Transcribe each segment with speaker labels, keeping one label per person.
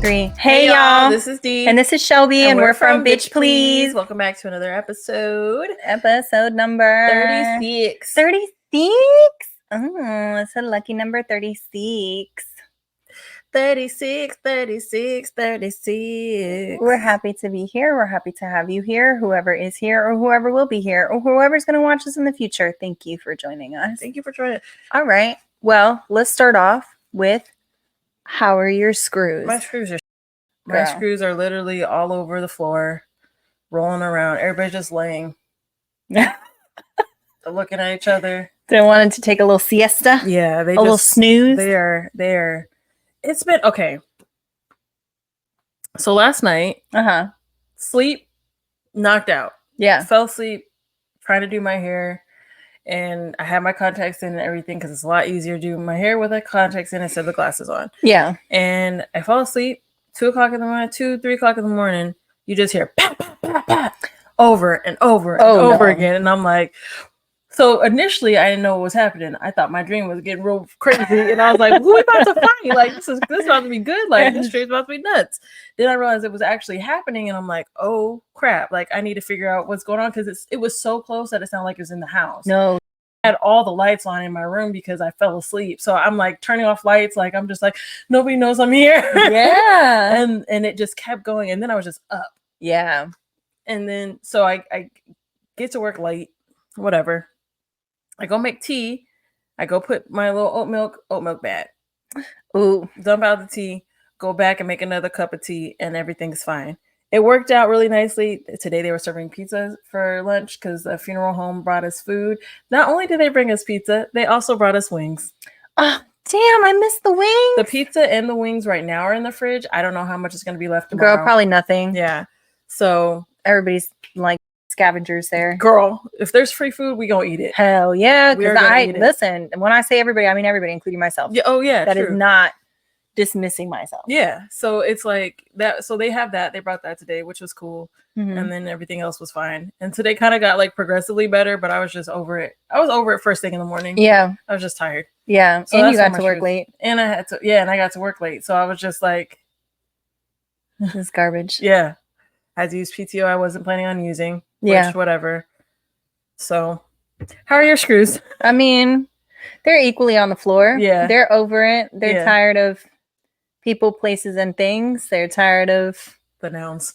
Speaker 1: 3. Hey y'all,
Speaker 2: this is Dee.
Speaker 1: And this is Shelby, and we're from Bitch Please.
Speaker 2: Welcome back to another episode.
Speaker 1: Episode number
Speaker 2: 36.
Speaker 1: 36? Oh, it's a lucky number 36.
Speaker 2: 36, 36, 36.
Speaker 1: We're happy to be here. We're happy to have you here, whoever is here or whoever will be here or whoever's going to watch us in the future. Thank you for joining us.
Speaker 2: Thank you for joining.
Speaker 1: All right. Well, let's start off with, how are your screws?
Speaker 2: My screws are literally all over the floor, rolling around. Everybody's just laying. They're looking at each other.
Speaker 1: They wanted to take a little siesta.
Speaker 2: Yeah,
Speaker 1: a little snooze.
Speaker 2: They are. It's been okay. So last night, sleep, knocked out.
Speaker 1: Yeah,
Speaker 2: fell asleep trying to do my hair, and I had my contacts in and everything because it's a lot easier to do my hair with the contacts in instead of the glasses on.
Speaker 1: Yeah,
Speaker 2: and I fell asleep. 2 o'clock in the morning, 3 o'clock in the morning, you just hear pat, pat, pat, pat, over and over and over again. And I'm like, so initially I didn't know what was happening. I thought my dream was getting real crazy. And I was like, who are we about to fight? Like, this is about to be good. Like, this dream's about to be nuts. Then I realized it was actually happening. And I'm like, oh crap. Like, I need to figure out what's going on. Because it was so close that it sounded like it was in the house.
Speaker 1: No.
Speaker 2: Had all the lights on in my room because I fell asleep. So I'm like turning off lights. Like, I'm just like, nobody knows I'm here.
Speaker 1: Yeah.
Speaker 2: and it just kept going. And then I was just up.
Speaker 1: Yeah.
Speaker 2: And then, so I get to work late, whatever. I go make tea. I go put my little oat milk bat.
Speaker 1: Ooh.
Speaker 2: Dump out the tea, go back and make another cup of tea, and everything's fine. It worked out really nicely. Today they were serving pizza for lunch because the funeral home brought us food. Not only did they bring us pizza, they also brought us wings.
Speaker 1: Oh, damn, I missed the wings.
Speaker 2: The pizza and the wings right now are in the fridge. I don't know how much is going to be left tomorrow.
Speaker 1: Girl, probably nothing.
Speaker 2: Yeah. So
Speaker 1: everybody's like scavengers there.
Speaker 2: Girl, if there's free food, we gonna eat it.
Speaker 1: Hell yeah. Because
Speaker 2: listen,
Speaker 1: when I say everybody, I mean everybody, including myself.
Speaker 2: Yeah, oh yeah.
Speaker 1: That true. Is not dismissing myself.
Speaker 2: Yeah. So it's like that. So they have that. They brought that today, which was cool. Mm-hmm. And then everything else was fine. And today kind of got like progressively better, but I was just over it. I was over it first thing in the morning.
Speaker 1: Yeah.
Speaker 2: I was just tired.
Speaker 1: Yeah.
Speaker 2: So
Speaker 1: and you got to work late.
Speaker 2: And I had to, and I got to work late. So I was just like,
Speaker 1: this is garbage.
Speaker 2: Yeah. I had to use PTO I wasn't planning on using. Which, whatever. So, how are your screws?
Speaker 1: I mean, they're equally on the floor.
Speaker 2: Yeah.
Speaker 1: They're over it. They're tired of people, places, and things. They're tired of
Speaker 2: the nouns.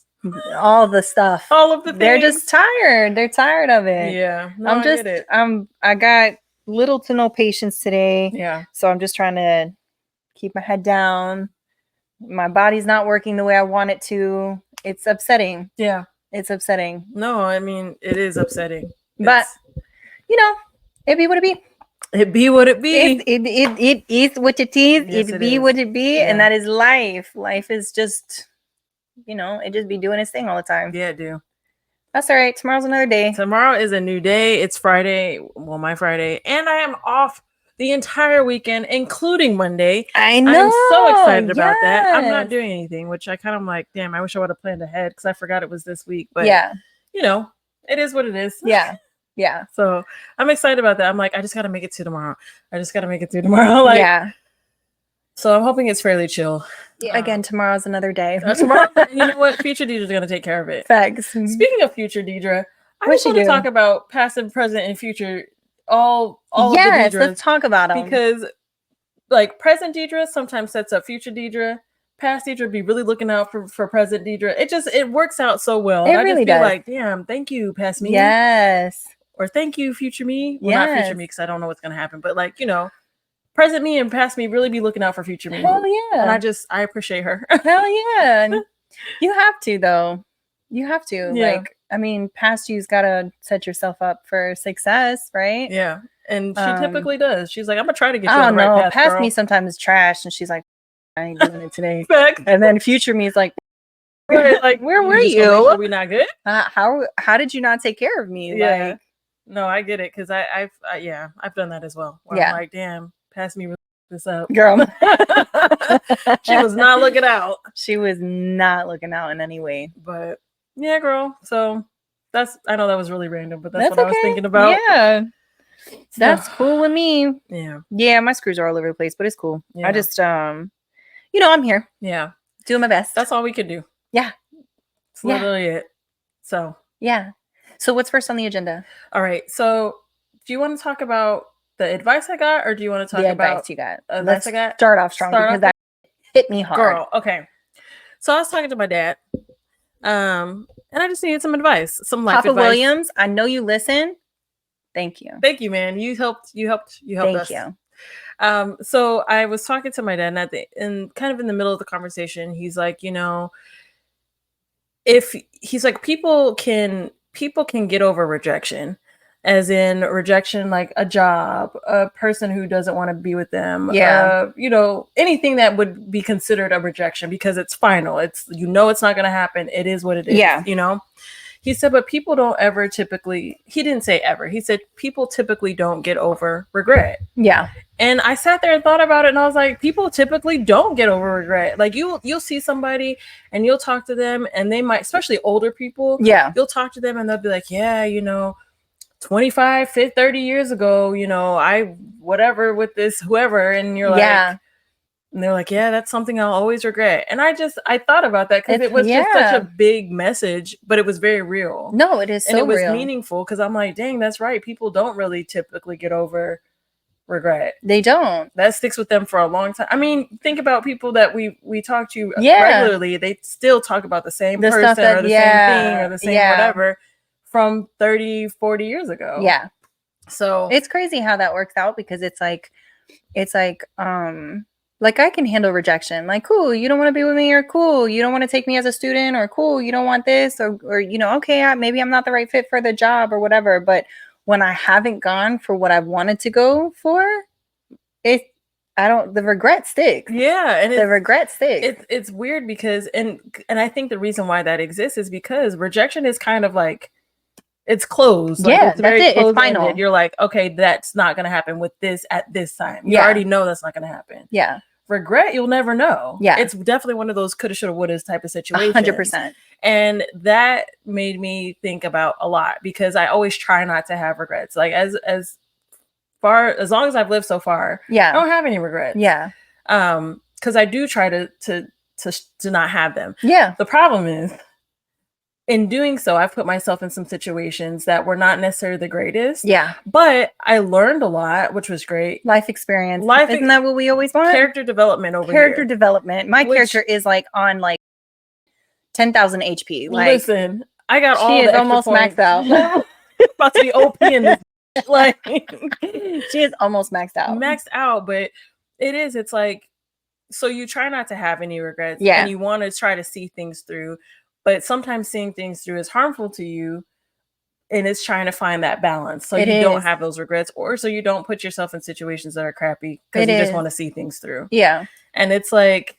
Speaker 1: All the stuff.
Speaker 2: All of the things.
Speaker 1: They're just tired. They're tired of it.
Speaker 2: Yeah. No,
Speaker 1: I get it. I got little to no patience today.
Speaker 2: Yeah.
Speaker 1: So I'm just trying to keep my head down. My body's not working the way I want it to. It's upsetting.
Speaker 2: Yeah.
Speaker 1: It's upsetting.
Speaker 2: No, I mean, it is upsetting.
Speaker 1: But, it be what it be.
Speaker 2: It be what it be.
Speaker 1: It is what it is.
Speaker 2: Yes,
Speaker 1: it be what it be. Yeah. And that is life. Life is just, it just be doing its thing all the time.
Speaker 2: Yeah, it do.
Speaker 1: That's all right. Tomorrow's another day.
Speaker 2: Tomorrow is a new day. It's Friday. Well, my Friday. And I am off the entire weekend, including Monday.
Speaker 1: I know.
Speaker 2: I'm so excited about that. I'm not doing anything, which I kind of like, damn, I wish I would have planned ahead because I forgot it was this week. But, it is what it is.
Speaker 1: Yeah. Yeah.
Speaker 2: So I'm excited about that. I'm like, I just got to make it to tomorrow. Like, yeah. So I'm hoping it's fairly chill.
Speaker 1: Yeah. Again, tomorrow's another day.
Speaker 2: Tomorrow, you know what? Future Deidre's going to take care of it.
Speaker 1: Facts.
Speaker 2: Speaking of future Deidre, I just want to talk about past and present and future all
Speaker 1: yes,
Speaker 2: of the Deidres,
Speaker 1: let's talk about them.
Speaker 2: Because like present Deidre sometimes sets up future Deidre. Past Deidre be really looking out for present Deidre. It works out so well.
Speaker 1: It really does.
Speaker 2: Like, damn, thank you, past me.
Speaker 1: Yes.
Speaker 2: Or thank you, future me. Well, not future me because I don't know what's gonna happen. But like, present me and past me really be looking out for future me.
Speaker 1: Hell yeah.
Speaker 2: And I appreciate her.
Speaker 1: Hell yeah. You have to though. You have to.
Speaker 2: Yeah.
Speaker 1: Like, I mean, past you's gotta set yourself up for success, right?
Speaker 2: Yeah. And she typically does. She's like, I'm gonna try to get you
Speaker 1: on
Speaker 2: the right path,
Speaker 1: past
Speaker 2: girl.
Speaker 1: me sometimes is trash, and she's like, I ain't doing it today. And then future me is like,
Speaker 2: like,
Speaker 1: where were you?
Speaker 2: Are we not good?
Speaker 1: How did you not take care of me?
Speaker 2: Yeah.
Speaker 1: Like,
Speaker 2: no, I get it because I've done that as well. Where I'm like, damn, past me this up,
Speaker 1: girl.
Speaker 2: She was not looking out.
Speaker 1: She was not looking out in any way.
Speaker 2: But yeah, girl. So I know that was really random, but that's what I was thinking about.
Speaker 1: Yeah. That's cool with me.
Speaker 2: Yeah.
Speaker 1: Yeah, my screws are all over the place, but it's cool.
Speaker 2: Yeah.
Speaker 1: I just I'm here.
Speaker 2: Yeah.
Speaker 1: Doing my best.
Speaker 2: That's all we can do.
Speaker 1: Yeah.
Speaker 2: It's literally it. So.
Speaker 1: Yeah. So what's first on the agenda?
Speaker 2: All right. So do you want to talk about the advice I got, or do you want to talk about
Speaker 1: advice you got?
Speaker 2: Advice
Speaker 1: Let's
Speaker 2: I got?
Speaker 1: start off strong because that hit me hard.
Speaker 2: Girl, okay. So I was talking to my dad, and I just needed some advice, some life
Speaker 1: Papa
Speaker 2: advice.
Speaker 1: Williams, I know you listen. Thank you.
Speaker 2: Thank you, man. You helped us.
Speaker 1: Thank you.
Speaker 2: So I was talking to my dad, and kind of in the middle of the conversation, he's like, if he's like, people can get over rejection, as in rejection, like a job, a person who doesn't want to be with them, anything that would be considered a rejection because it's final. It's, it's not going to happen. It is what it is.
Speaker 1: Yeah.
Speaker 2: He said, but people don't ever typically, he didn't say ever. He said, people typically don't get over regret.
Speaker 1: Yeah.
Speaker 2: And I sat there and thought about it, and I was like, people typically don't get over regret. Like you'll see somebody and you'll talk to them, and they might, especially older people.
Speaker 1: Yeah.
Speaker 2: You'll talk to them and they'll be like, yeah, 25, 50, 30 years ago, I whatever with this, whoever. And you're like, and they're like, yeah, that's something I'll always regret. And I thought about that because it was just such a big message, but it was very real.
Speaker 1: No, it is so real.
Speaker 2: And it was meaningful because I'm like, dang, that's right. People don't really typically get over regret.
Speaker 1: They don't.
Speaker 2: That sticks with them for a long time. I mean, think about people that we talk to regularly. They still talk about the same person or the same thing or the same whatever from 30, 40 years ago.
Speaker 1: Yeah.
Speaker 2: So
Speaker 1: it's crazy how that works out because it's like I can handle rejection. Like, cool, you don't want to be with me, or cool, you don't want to take me as a student, or cool, you don't want this, or okay, maybe I'm not the right fit for the job or whatever. But when I haven't gone for what I wanted to go for, the regret sticks.
Speaker 2: Yeah, and
Speaker 1: the regret sticks.
Speaker 2: It's weird because and I think the reason why that exists is because rejection is kind of like, it's closed. Like,
Speaker 1: yeah,
Speaker 2: it's very
Speaker 1: that's it.
Speaker 2: closed.
Speaker 1: It's final.
Speaker 2: You're like, okay, that's not going to happen with this at this time. You already know that's not going to happen.
Speaker 1: Yeah.
Speaker 2: Regret, you'll never know.
Speaker 1: Yeah.
Speaker 2: It's definitely one of those coulda, shoulda, wouldas type of situations.
Speaker 1: 100%.
Speaker 2: And that made me think about a lot because I always try not to have regrets. Like as long as I've lived so far, I don't have any regrets.
Speaker 1: Yeah.
Speaker 2: Because I do try to not have them.
Speaker 1: Yeah.
Speaker 2: The problem is, in doing so, I've put myself in some situations that were not necessarily the greatest.
Speaker 1: Yeah.
Speaker 2: But I learned a lot, which was great.
Speaker 1: Life experience. Isn't that what we always want?
Speaker 2: Character development
Speaker 1: Character development. My character is on 10,000 HP. Like,
Speaker 2: listen, I got all the
Speaker 1: extra almost points. Maxed out.
Speaker 2: About to be OP in this. Like,
Speaker 1: she is almost maxed out.
Speaker 2: Maxed out, but it's like, so you try not to have any regrets.
Speaker 1: Yeah.
Speaker 2: And you want to try to see things through. But sometimes seeing things through is harmful to you, and it's trying to find that balance so you don't have those regrets, or so you don't put yourself in situations that are crappy because you just want to see things through.
Speaker 1: Yeah.
Speaker 2: And it's like,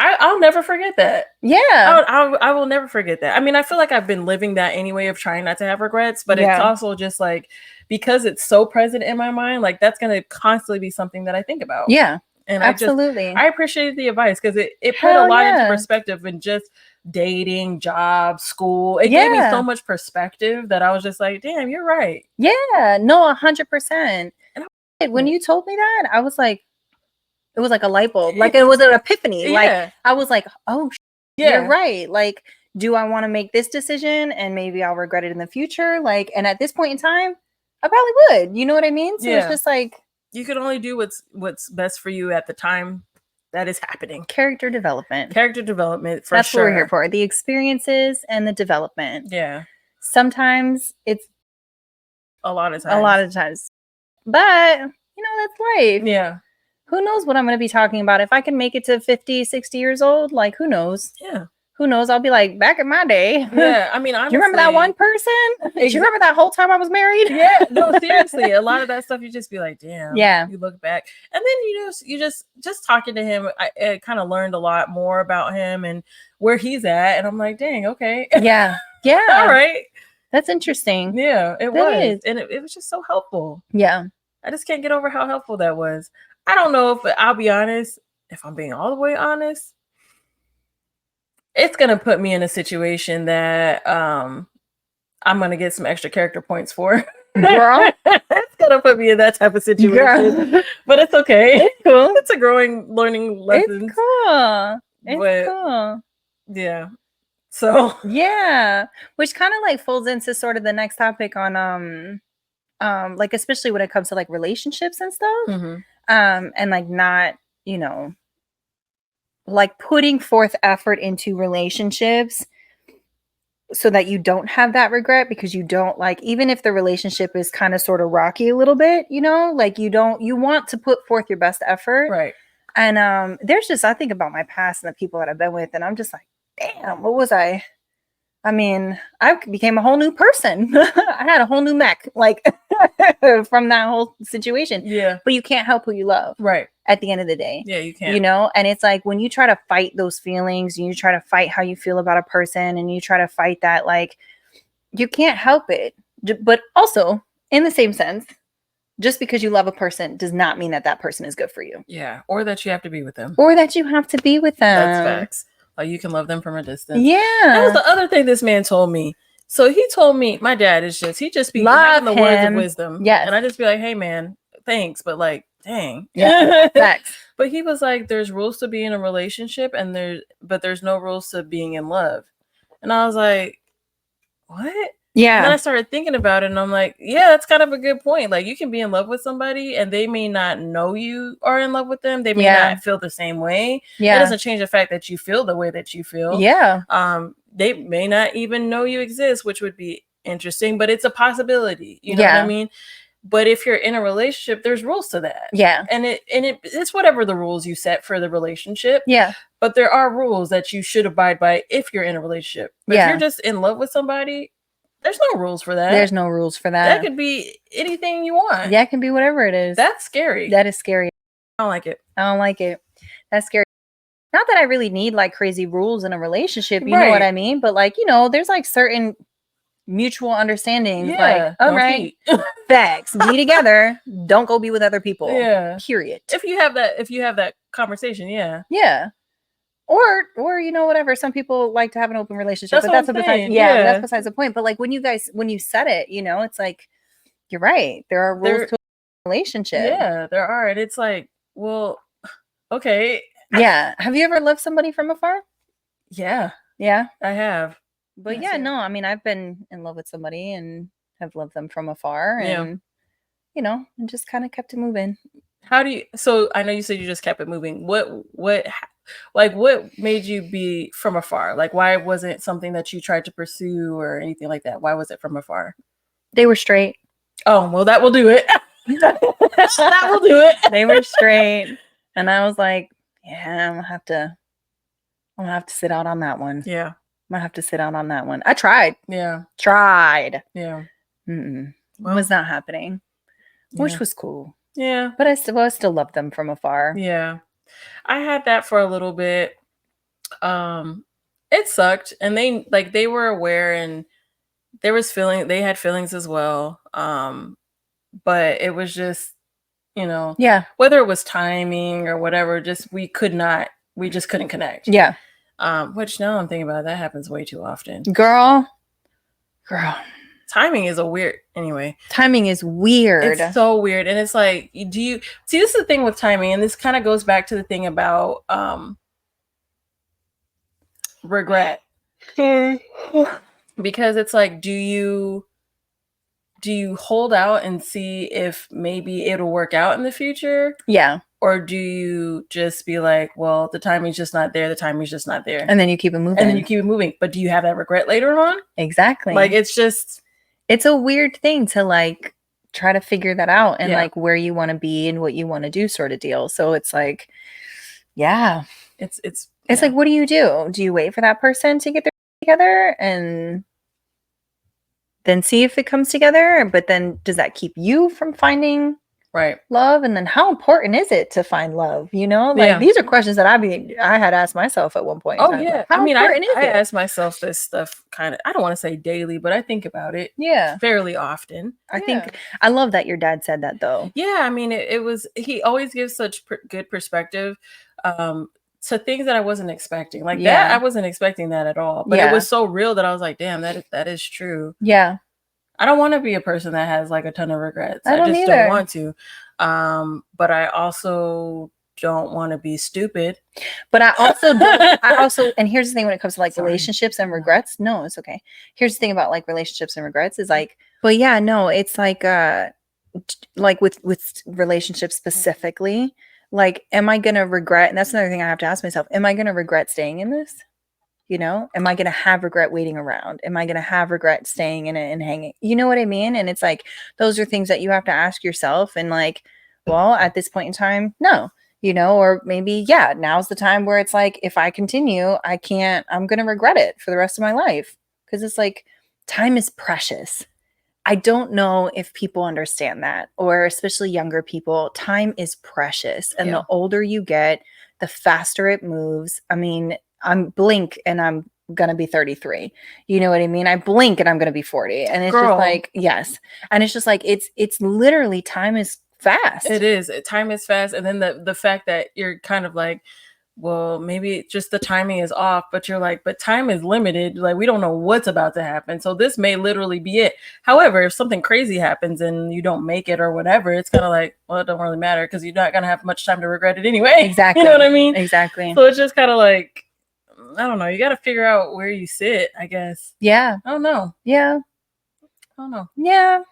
Speaker 2: I'll never forget that.
Speaker 1: Yeah.
Speaker 2: I will never forget that. I mean, I feel like I've been living that anyway of trying not to have regrets, but it's also just like, because it's so present in my mind, like that's going to constantly be something that I think about.
Speaker 1: Yeah.
Speaker 2: And
Speaker 1: absolutely.
Speaker 2: I appreciated the advice because it put a lot into perspective and just dating, job, school. It gave me so much perspective that I was just like, damn, you're right.
Speaker 1: Yeah, no, 100%. And when you told me that, I was like, it was like a light bulb. Like it was an epiphany. Like I was like, oh, you're right. Like, do I want to make this decision and maybe I'll regret it in the future? Like, and at this point in time, I probably would. You know what I mean? So it's just like,
Speaker 2: you can only do what's best for you at the time that is happening.
Speaker 1: Character development.
Speaker 2: That's
Speaker 1: what we're here for. The experiences and the development.
Speaker 2: Yeah.
Speaker 1: Sometimes it's
Speaker 2: a lot of
Speaker 1: times. But, that's life.
Speaker 2: Yeah.
Speaker 1: Who knows what I'm going to be talking about? If I can make it to 50, 60 years old, like, who knows?
Speaker 2: Yeah.
Speaker 1: Who knows? I'll be like, back in my day.
Speaker 2: Yeah, I mean, honestly,
Speaker 1: do you remember that one person? Do you remember that whole time I was married?
Speaker 2: Yeah, no, seriously. A lot of that stuff, you just be like, damn.
Speaker 1: Yeah.
Speaker 2: You look back. And then you just talking to him, I kind of learned a lot more about him and where he's at. And I'm like, dang, okay.
Speaker 1: Yeah. Yeah.
Speaker 2: All right.
Speaker 1: That's interesting.
Speaker 2: Yeah, it was. And it was just so helpful.
Speaker 1: Yeah.
Speaker 2: I just can't get over how helpful that was. I don't know if, I'll be honest, if I'm being all the way honest, it's going to put me in a situation that I'm going to get some extra character points for.
Speaker 1: Girl.
Speaker 2: It's going to put me in that type of situation. Girl. But it's okay.
Speaker 1: It's cool.
Speaker 2: It's a learning lesson.
Speaker 1: It's cool. It's cool.
Speaker 2: Yeah. So
Speaker 1: yeah, which kind of like folds into sort of the next topic on like especially when it comes to like relationships and stuff. And like not, you know, like putting forth effort into relationships so that you don't have that regret, because you don't, like, even if the relationship is kind of sort of rocky a little bit, you know, like you want to put forth your best effort.
Speaker 2: Right.
Speaker 1: And there's just, I think about my past and the people that I've been with, and I'm just like, damn, what was I mean, I became a whole new person. I had a whole new mech, like from that whole situation.
Speaker 2: Yeah.
Speaker 1: But you can't help who you love.
Speaker 2: Right.
Speaker 1: At the end of the day.
Speaker 2: Yeah, you can't.
Speaker 1: You know, and it's like when you try to fight those feelings, and you try to fight how you feel about a person, and you try to fight that, like, you can't help it. But also, in the same sense, just because you love a person does not mean that that person is good for you.
Speaker 2: Yeah. Or that you have to be with them.
Speaker 1: Or that you have to be with them.
Speaker 2: That's facts. Like, you can love them from a distance.
Speaker 1: Yeah.
Speaker 2: That was the other thing this man told me. So he told me, my dad is just, he just be having the words of wisdom.
Speaker 1: Yes.
Speaker 2: And I just be like, hey man, thanks. But like, dang.
Speaker 1: Yeah. Facts.
Speaker 2: But he was like, there's rules to being in a relationship, and there's no rules to being in love. And I was like, what?
Speaker 1: Yeah.
Speaker 2: And then I started thinking about it, and I'm like, yeah, that's kind of a good point. Like, you can be in love with somebody and they may not know you are in love with them. They may not feel the same way. Yeah. It doesn't change the fact that you feel the way that you feel.
Speaker 1: Yeah.
Speaker 2: They may not even know you exist, which would be interesting, but it's a possibility. You know what I mean? But if you're in a relationship, there's rules to that. Yeah. And it's whatever the rules you set for the relationship. Yeah. But there are rules that you should abide by if you're in a relationship. But if you're just in love with somebody, there's no rules for that.
Speaker 1: There's no rules for that.
Speaker 2: That could be anything you want.
Speaker 1: Yeah, it can be whatever it is.
Speaker 2: That's scary.
Speaker 1: That is scary.
Speaker 2: I don't like it.
Speaker 1: I don't like it. That's scary. Not that I really need like crazy rules in a relationship, you know what I mean? But like, you know, there's like certain mutual understandings. Yeah, like, all right, facts. Be together. Don't go be with other people. Yeah. Period.
Speaker 2: If you have that conversation, yeah.
Speaker 1: Yeah. Or you know, whatever. Some people like to have an open relationship, but that's besides the point. But like when you said it, you know, it's like, you're right. There are rules to a relationship.
Speaker 2: Yeah, there are. And it's like, well, okay.
Speaker 1: Yeah. Have you ever loved somebody from afar?
Speaker 2: Yeah.
Speaker 1: Yeah.
Speaker 2: I have.
Speaker 1: But no, I mean, I've been in love with somebody and have loved them from afar, and you know, and just kind of kept it moving.
Speaker 2: So I know you said you just kept it moving. What made you be from afar? Like, why wasn't it something that you tried to pursue or anything like that? Why was it from afar?
Speaker 1: They were straight.
Speaker 2: Oh, well, that will do it. That will do it.
Speaker 1: They were straight. And I was like, yeah, I'm gonna have to sit out on that one. Yeah. I'm gonna have to sit out on that one. I tried. Yeah. Tried. Yeah. Well, it was not happening. Which was cool. Yeah. But I still loved them from afar.
Speaker 2: Yeah. I had that for a little bit. It sucked. And they were aware, and they had feelings as well. But it was just, you know, whether it was timing or whatever, we just couldn't connect. Yeah. Which now I'm thinking about it, that happens way too often.
Speaker 1: Girl.
Speaker 2: Timing is anyway.
Speaker 1: Timing is weird.
Speaker 2: It's so weird. And it's like, this is the thing with timing, and this kind of goes back to the thing about regret. Because it's like, do you hold out and see if maybe it'll work out in the future? Yeah. Or do you just be like, well, the timing's just not there. The timing's just not there.
Speaker 1: And then you keep it moving.
Speaker 2: But do you have that regret later on?
Speaker 1: Exactly.
Speaker 2: Like, it's
Speaker 1: a weird thing to like try to figure that out, and like where you want to be and what you want to do sort of deal. So it's like, yeah. It's like, what do you do? Do you wait for that person to get their together and then see if it comes together? But then does that keep you from finding love? And then how important is it to find love? You know, like these are questions that I had asked myself at one point.
Speaker 2: Oh yeah. Like, how important is it? I ask myself this stuff kind of, I don't want to say daily, but I think about it fairly often.
Speaker 1: I think I love that your dad said that though.
Speaker 2: Yeah. I mean, he always gives such good perspective to things that I wasn't expecting. Like that, I wasn't expecting that at all. But it was so real that I was like, damn, that is true. Yeah. I don't want to be a person that has like a ton of regrets. I just don't want to. But I also don't want to be stupid.
Speaker 1: But I also and here's the thing when it comes to like relationships and regrets. No, it's okay. Here's the thing about like relationships and regrets is like, but yeah, no, it's like with relationships specifically, like, am I gonna regret? And that's another thing I have to ask myself, am I gonna regret staying in this? You know, am I going to have regret waiting around? Am I going to have regret staying in it and hanging? You know what I mean? And it's like, those are things that you have to ask yourself. And like, well, at this point in time, no, you know, or maybe, yeah, now's the time where it's like, if I continue, I'm going to regret it for the rest of my life. Cause it's like, time is precious. I don't know if people understand that, or especially younger people, time is precious. And the older you get, the faster it moves. I mean, I'm blink and I'm going to be 33. You know what I mean? I blink and I'm going to be 40. And it's just like, yes. And it's just like, it's literally time is fast.
Speaker 2: It is. Time is fast. And then the fact that you're kind of like, well, maybe just the timing is off, but you're like, but time is limited. Like, we don't know what's about to happen. So this may literally be it. However, if something crazy happens and you don't make it or whatever, it's kind of like, well, it don't really matter because you're not going to have much time to regret it anyway.
Speaker 1: Exactly.
Speaker 2: You know what I mean?
Speaker 1: Exactly.
Speaker 2: So it's just kind of like, I don't know. You got to figure out where you sit, I guess.
Speaker 1: Yeah.
Speaker 2: I don't know.
Speaker 1: Yeah.
Speaker 2: I don't know.
Speaker 1: Yeah.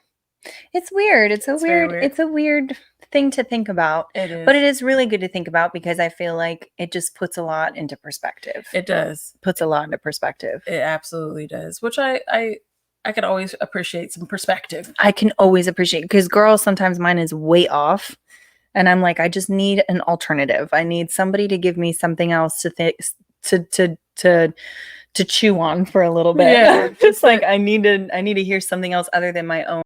Speaker 1: It's weird. It's a weird thing to think about.
Speaker 2: It is.
Speaker 1: But it is really good to think about because I feel like it just puts a lot into perspective.
Speaker 2: It does.
Speaker 1: Puts a lot into perspective.
Speaker 2: It absolutely does. Which I can always appreciate some perspective.
Speaker 1: I can always appreciate because girls, sometimes mine is way off. And I'm like, I just need an alternative. I need somebody to give me something else to chew on for a little bit. Yeah. Just like I need to hear something else other than my own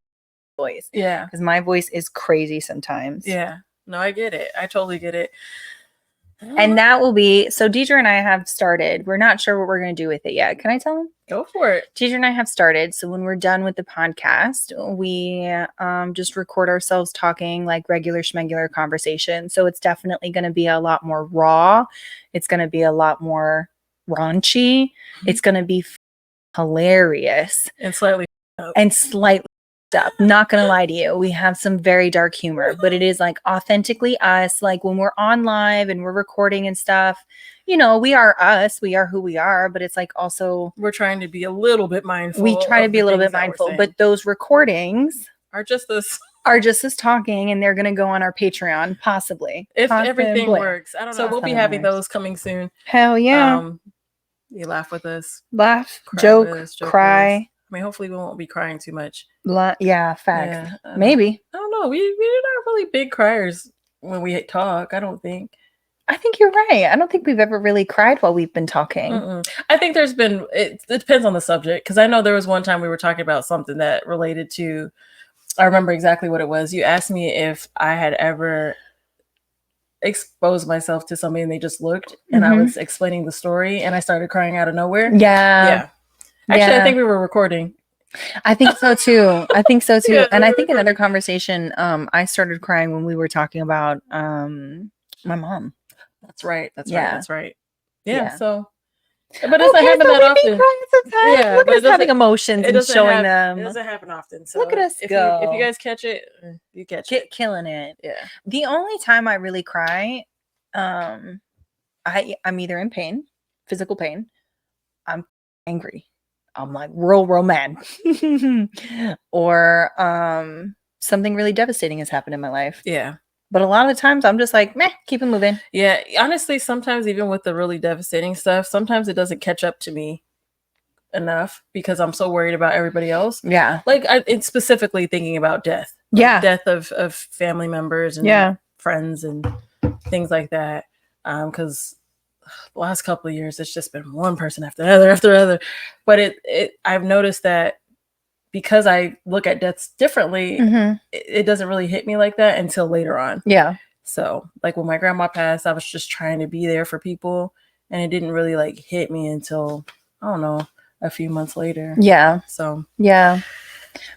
Speaker 1: voice.
Speaker 2: Yeah.
Speaker 1: Because my voice is crazy sometimes.
Speaker 2: Yeah. No, I get it. I totally get it.
Speaker 1: And that will be, so Deidre and I have started. We're not sure what we're going to do with it yet. Can I tell them?
Speaker 2: Go for it.
Speaker 1: Deidre and I have started. So when we're done with the podcast, we just record ourselves talking like regular schmegular conversation. So it's definitely going to be a lot more raw. It's going to be a lot more raunchy. Mm-hmm. It's going to be hilarious.
Speaker 2: And slightly
Speaker 1: up. Not gonna lie to you, we have some very dark humor, but it is like authentically us. Like when we're on live and we're recording and stuff, you know, we are us, we are who we are, but it's like also
Speaker 2: we're trying to be a little bit mindful.
Speaker 1: We try to be a little bit mindful, but those recordings
Speaker 2: are just us
Speaker 1: talking, and they're gonna go on our Patreon, possibly.
Speaker 2: If everything works. I don't know. We'll be having those coming soon.
Speaker 1: Hell yeah.
Speaker 2: You laugh with us.
Speaker 1: Laugh, joke, cry.
Speaker 2: I mean, hopefully we won't be crying too much.
Speaker 1: Yeah, fact. Yeah, maybe.
Speaker 2: I don't know. We're not really big criers when we talk, I don't think.
Speaker 1: I think you're right. I don't think we've ever really cried while we've been talking.
Speaker 2: I think there's been, it depends on the subject. Because I know there was one time we were talking about something that related to, I remember exactly what it was. You asked me if I had ever exposed myself to somebody and they just looked, and I was explaining the story and I started crying out of nowhere.
Speaker 1: Yeah.
Speaker 2: Actually, I think we were recording.
Speaker 1: I think so too. Yeah, and I think another conversation, I started crying when we were talking about my mom.
Speaker 2: That's right. Yeah. So, but it's not happening that often.
Speaker 1: Yeah, look at us having emotions and showing them.
Speaker 2: It doesn't happen often. So
Speaker 1: look at us go.
Speaker 2: If you guys catch it, you catch it.
Speaker 1: Killing it.
Speaker 2: Yeah.
Speaker 1: The only time I really cry, I'm either in pain, physical pain, I'm angry. I'm like real mad, or something really devastating has happened in my life.
Speaker 2: Yeah.
Speaker 1: But a lot of the times I'm just like, meh, keep it moving.
Speaker 2: Yeah. Honestly, sometimes even with the really devastating stuff, sometimes it doesn't catch up to me enough because I'm so worried about everybody else.
Speaker 1: Yeah.
Speaker 2: Like it's specifically thinking about death.
Speaker 1: Yeah.
Speaker 2: Death of family members and friends and things like that. Because the last couple of years, it's just been one person after other. But I've noticed that because I look at deaths differently, it doesn't really hit me like that until later on.
Speaker 1: Yeah.
Speaker 2: So like when my grandma passed, I was just trying to be there for people, and it didn't really like hit me until, I don't know, a few months later.
Speaker 1: Yeah.
Speaker 2: So
Speaker 1: yeah,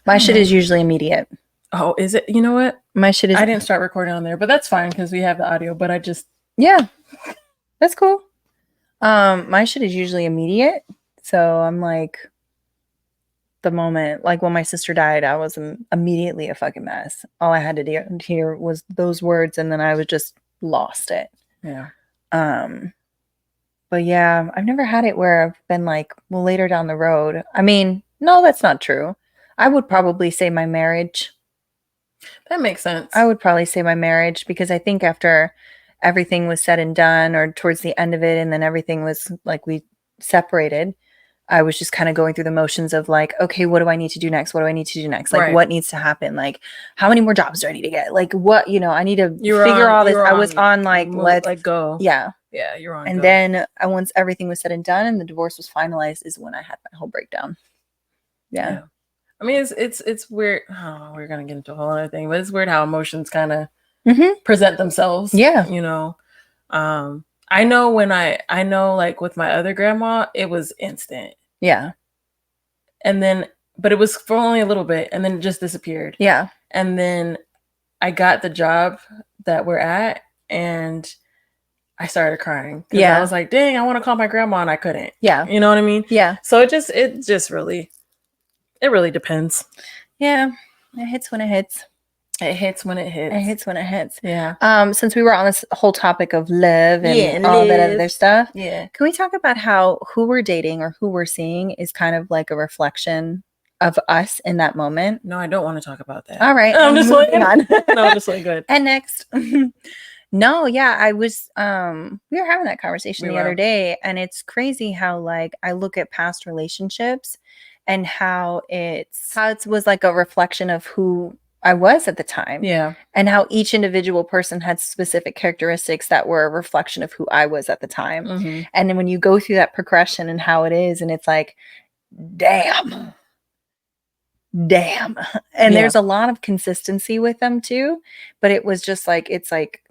Speaker 1: my shit is usually immediate.
Speaker 2: Oh, is it? You know what?
Speaker 1: My shit is.
Speaker 2: I didn't start recording on there, but that's fine because we have the audio. But I just
Speaker 1: that's cool. My shit is usually immediate, so I'm like, the moment, like when my sister died, I was immediately a fucking mess. All I had to hear was those words, and then I was just lost it.
Speaker 2: Yeah.
Speaker 1: But yeah, I've never had it where I've been like, well, later down the road. I mean, no, that's not true. I would probably say my marriage.
Speaker 2: That makes sense.
Speaker 1: I would probably say my marriage, because I think after everything was said and done, or towards the end of it, and then everything was like we separated, I was just kind of going through the motions of like, okay, what do I need to do next? What do I need to do next? Like, what needs to happen? Like, how many more jobs do I need to get? Like, what, I need to figure all this. I was on like, let's
Speaker 2: go.
Speaker 1: Yeah.
Speaker 2: Yeah, you're on.
Speaker 1: And then once everything was said and done and the divorce was finalized is when I had my whole breakdown. Yeah.
Speaker 2: I mean, it's weird. Oh, we're gonna get into a whole other thing, but it's weird how emotions kind of present themselves.
Speaker 1: Yeah.
Speaker 2: I know I know like with my other grandma, it was instant.
Speaker 1: Yeah.
Speaker 2: And then, but it was for only a little bit, and then it just disappeared.
Speaker 1: Yeah.
Speaker 2: And then I got the job that we're at, and I started crying. Yeah. I was like, dang, I want to call my grandma, and I couldn't. Yeah. You know what I mean?
Speaker 1: Yeah.
Speaker 2: So it really depends.
Speaker 1: Yeah. It hits when it hits.
Speaker 2: It hits when it hits.
Speaker 1: It hits when it hits.
Speaker 2: Yeah.
Speaker 1: Since we were on this whole topic of love and all that other stuff, can we talk about how who we're dating or who we're seeing is kind of like a reflection of us in that moment?
Speaker 2: No, I don't want to talk about that.
Speaker 1: All right.
Speaker 2: I'm just moving on. No, I'm just like, good.
Speaker 1: And next. No, yeah, I was we were having that conversation the other day, and it's crazy how like I look at past relationships and how it was like a reflection of who I was at the time.
Speaker 2: Yeah.
Speaker 1: And how each individual person had specific characteristics that were a reflection of who I was at the time.
Speaker 2: Mm-hmm.
Speaker 1: And then when you go through that progression and how it is, and it's like, damn. And there's a lot of consistency with them too, but it was just like, it's like,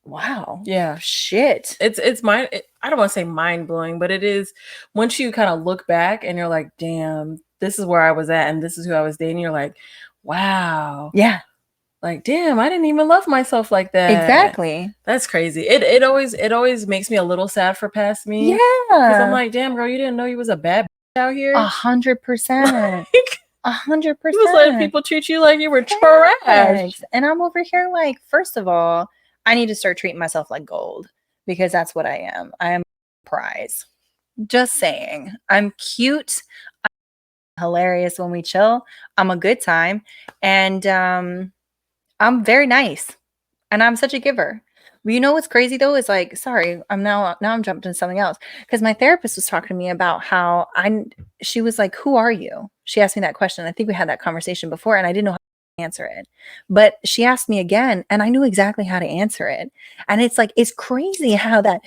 Speaker 1: wow.
Speaker 2: Yeah.
Speaker 1: Shit.
Speaker 2: It's I don't want to say mind blowing, but it is once you kind of look back and you're like, damn, this is where I was at and this is who I was dating. You're like, wow.
Speaker 1: Yeah.
Speaker 2: Like, damn, I didn't even love myself like that.
Speaker 1: Exactly.
Speaker 2: That's crazy. It always makes me a little sad for past me.
Speaker 1: Yeah.
Speaker 2: Because I'm like, damn, girl, you didn't know you was a bad bitch out here.
Speaker 1: 100%. 100%.
Speaker 2: You was letting people treat you like you were trash.
Speaker 1: And I'm over here like, first of all, I need to start treating myself like gold, because that's what I am. I am a prize. Just saying. I'm cute. I'm hilarious when we chill. I'm a good time. And I'm very nice. And I'm such a giver. But you know what's crazy though is like, sorry, I'm jumping to something else. Because my therapist was talking to me about how she was like, who are you? She asked me that question. I think we had that conversation before and I didn't know how to answer it. But she asked me again and I knew exactly how to answer it. And it's like, it's crazy how that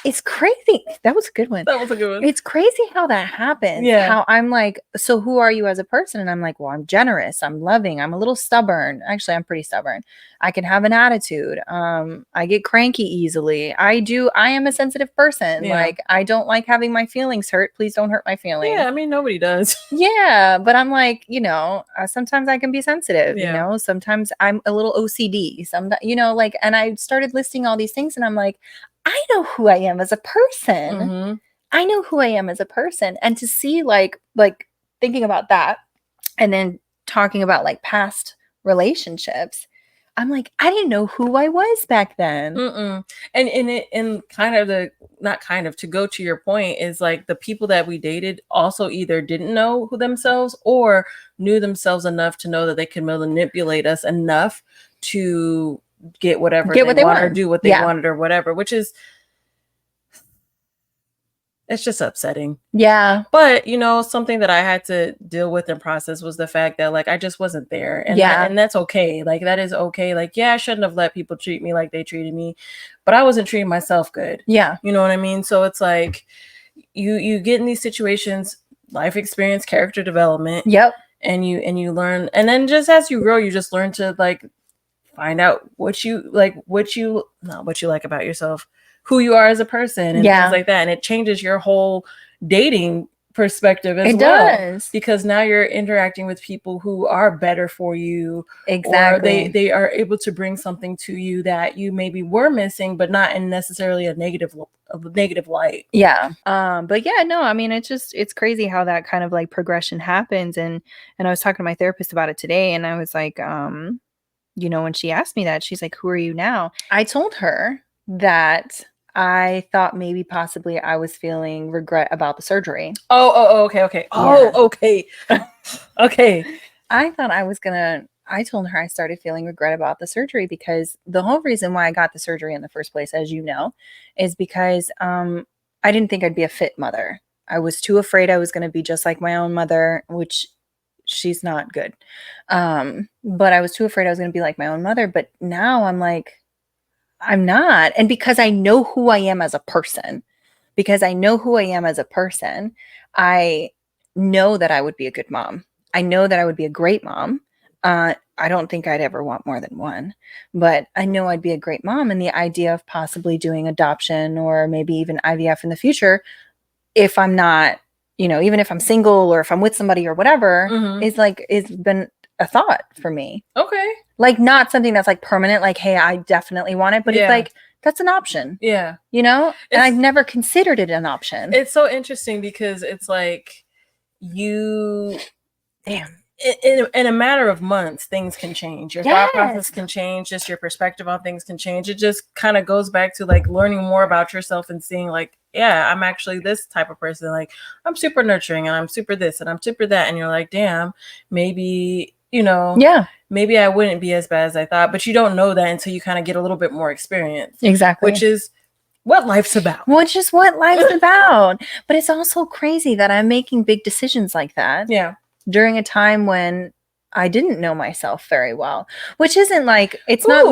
Speaker 1: it's crazy. That was a good one.
Speaker 2: That was a good one.
Speaker 1: It's crazy how that happens.
Speaker 2: Yeah.
Speaker 1: How I'm like, so who are you as a person? And I'm like, well, I'm generous. I'm loving. I'm a little stubborn. Actually, I'm pretty stubborn. I can have an attitude. I get cranky easily. I am a sensitive person.
Speaker 2: Yeah.
Speaker 1: Like, I don't like having my feelings hurt. Please don't hurt my feelings.
Speaker 2: Yeah, I mean, nobody does.
Speaker 1: Yeah, but I'm like, sometimes I can be sensitive,
Speaker 2: Yeah.
Speaker 1: sometimes I'm a little OCD. Like, and I started listing all these things and I'm like, I know who I am as a person.
Speaker 2: Mm-hmm.
Speaker 1: I know who I am as a person. And to see like thinking about that and then talking about like past relationships, I'm like, I didn't know who I was back then.
Speaker 2: Mm-mm. And kind of to go to your point is like the people that we dated also either didn't know who themselves or knew themselves enough to know that they could manipulate us enough to get what they want or do what they wanted or whatever, which is it's just upsetting.
Speaker 1: Yeah.
Speaker 2: But something that I had to deal with and process was the fact that like I just wasn't there. And and that's okay. Like that is okay. Like, yeah, I shouldn't have let people treat me like they treated me, but I wasn't treating myself good.
Speaker 1: Yeah.
Speaker 2: You know what I mean? So it's like you get in these situations, life experience, character development.
Speaker 1: Yep.
Speaker 2: And you learn, and then just as you grow, you just learn to like find out what you like about yourself, who you are as a person and things like that. And it changes your whole dating perspective as well. It does. Because now you're interacting with people who are better for you.
Speaker 1: Exactly.
Speaker 2: Or they are able to bring something to you that you maybe were missing, but not in necessarily a negative light.
Speaker 1: Yeah. But yeah, no, I mean, it's crazy how that kind of like progression happens. And I was talking to my therapist about it today and I was like, when she asked me that, she's like, who are you now? I told her that I thought maybe possibly I was feeling regret about the surgery.
Speaker 2: Okay. Okay. Okay.
Speaker 1: I thought I told her I started feeling regret about the surgery because the whole reason why I got the surgery in the first place, as you know, is because I didn't think I'd be a fit mother. I was too afraid I was going to be just like my own mother, which she's not good. But I was too afraid I was going to be like my own mother. But now I'm like, I'm not. And because I know who I am as a person, I know that I would be a good mom. I know that I would be a great mom. I don't think I'd ever want more than one, but I know I'd be a great mom. And the idea of possibly doing adoption or maybe even IVF in the future, if I'm not, even if I'm single or if I'm with somebody or whatever, it's been a thought for me.
Speaker 2: Okay.
Speaker 1: Like not something that's like permanent, like, hey, I definitely want it, but it's like, that's an option.
Speaker 2: Yeah.
Speaker 1: And I've never considered it an option.
Speaker 2: It's so interesting because it's like in a matter of months, things can change. Your thought process can change. Just your perspective on things can change. It just kind of goes back to like learning more about yourself and seeing like, yeah, I'm actually this type of person. Like I'm super nurturing and I'm super this and I'm super that. And you're like, damn, maybe, maybe I wouldn't be as bad as I thought. But you don't know that until you kind of get a little bit more experience.
Speaker 1: Exactly.
Speaker 2: Which is what life's about.
Speaker 1: But it's also crazy that I'm making big decisions like that.
Speaker 2: Yeah.
Speaker 1: During a time when I didn't know myself very well, which isn't like, it's not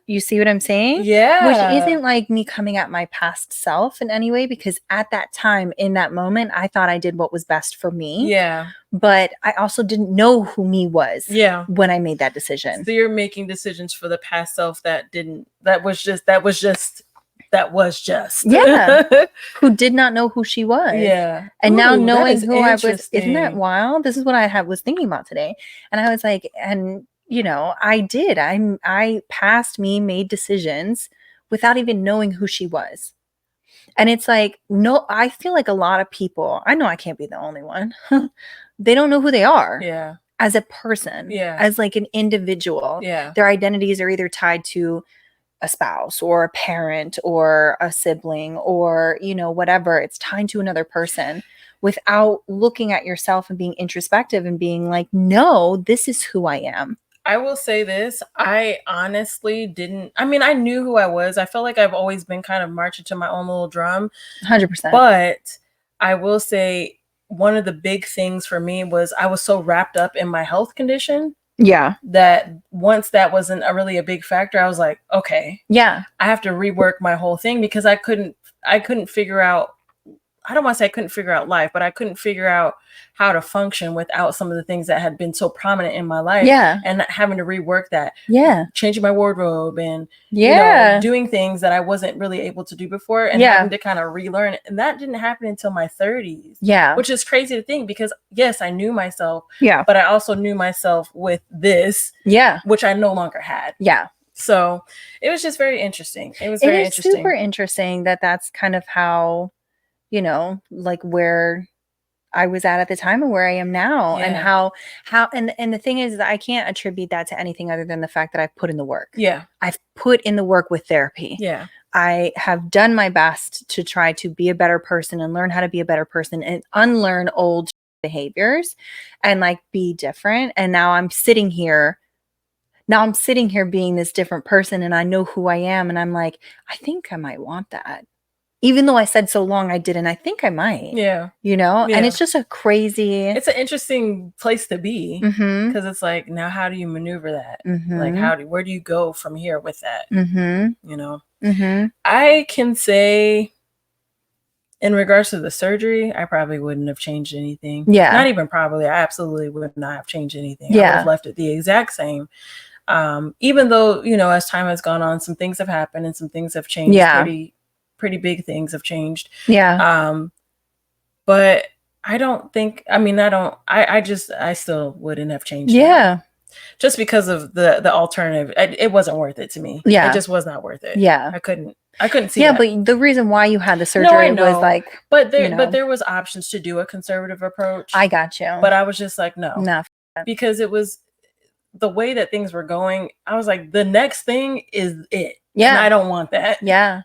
Speaker 1: you see what I'm saying?
Speaker 2: Yeah.
Speaker 1: Which isn't like me coming at my past self in any way, because at that time, in that moment, I thought I did what was best for me.
Speaker 2: Yeah.
Speaker 1: But I also didn't know who me was when I made that decision.
Speaker 2: So you're making decisions for the past self that was just
Speaker 1: who did not know who she was.
Speaker 2: Yeah.
Speaker 1: And now knowing who I was, isn't that wild? This is what I was thinking about today. And I was like, and I passed me, made decisions without even knowing who she was. And it's like, no, I feel like a lot of people, I know I can't be the only one. They don't know who they are.
Speaker 2: Yeah.
Speaker 1: As a person.
Speaker 2: Yeah.
Speaker 1: As like an individual.
Speaker 2: Yeah.
Speaker 1: Their identities are either tied to a spouse or a parent or a sibling or whatever. It's tied to another person without looking at yourself and being introspective and being like, no, this is who I am.
Speaker 2: I will say this, I honestly I knew who I was. I felt like I've always been kind of marching to my own little drum.
Speaker 1: 100%.
Speaker 2: But I will say one of the big things for me was I was so wrapped up in my health condition.
Speaker 1: Yeah.
Speaker 2: That once that wasn't really a big factor, I was like, okay.
Speaker 1: Yeah.
Speaker 2: I have to rework my whole thing because I couldn't figure out, I don't want to say I couldn't figure out life, but I couldn't figure out how to function without some of the things that had been so prominent in my life.
Speaker 1: Yeah.
Speaker 2: And having to rework that.
Speaker 1: Yeah.
Speaker 2: Changing my wardrobe and doing things that I wasn't really able to do before and having to kind of relearn. And that didn't happen until my 30s.
Speaker 1: Yeah.
Speaker 2: Which is crazy to think because yes, I knew myself.
Speaker 1: Yeah.
Speaker 2: But I also knew myself with this.
Speaker 1: Yeah.
Speaker 2: Which I no longer had.
Speaker 1: Yeah.
Speaker 2: So it was just very interesting. It was very interesting.
Speaker 1: Super interesting that that's kind of how, like where I was at the time and where I am now. And how and the thing is that I can't attribute that to anything other than the fact that I've put in the work.
Speaker 2: Yeah.
Speaker 1: I've put in the work with therapy.
Speaker 2: Yeah.
Speaker 1: I have done my best to try to be a better person and learn how to be a better person and unlearn old behaviors and like be different. And now I'm sitting here being this different person and I know who I am. And I'm like, I think I might want that. Even though I said so long I didn't, I think I might.
Speaker 2: Yeah.
Speaker 1: And it's just it's
Speaker 2: an interesting place to be because it's like, now how do you maneuver that? Like where do you go from here with that? I can say in regards to the surgery, I probably wouldn't have changed anything.
Speaker 1: Yeah.
Speaker 2: Not even probably. I absolutely would not have changed anything.
Speaker 1: Yeah.
Speaker 2: I would have left it the exact same. Even though, as time has gone on, some things have happened and some things have changed.
Speaker 1: Yeah.
Speaker 2: Pretty big things have changed.
Speaker 1: Yeah.
Speaker 2: But I don't think, I still wouldn't have changed.
Speaker 1: Yeah.
Speaker 2: That. Just because of the alternative. It wasn't worth it to me.
Speaker 1: Yeah.
Speaker 2: It just was not worth it.
Speaker 1: Yeah.
Speaker 2: I couldn't see
Speaker 1: that.
Speaker 2: But
Speaker 1: the reason why you had the surgery was like,
Speaker 2: but there was options to do a conservative approach.
Speaker 1: I got you.
Speaker 2: But I was just like, no. Because it was the way that things were going, I was like, the next thing is it.
Speaker 1: Yeah.
Speaker 2: And I don't want that.
Speaker 1: Yeah.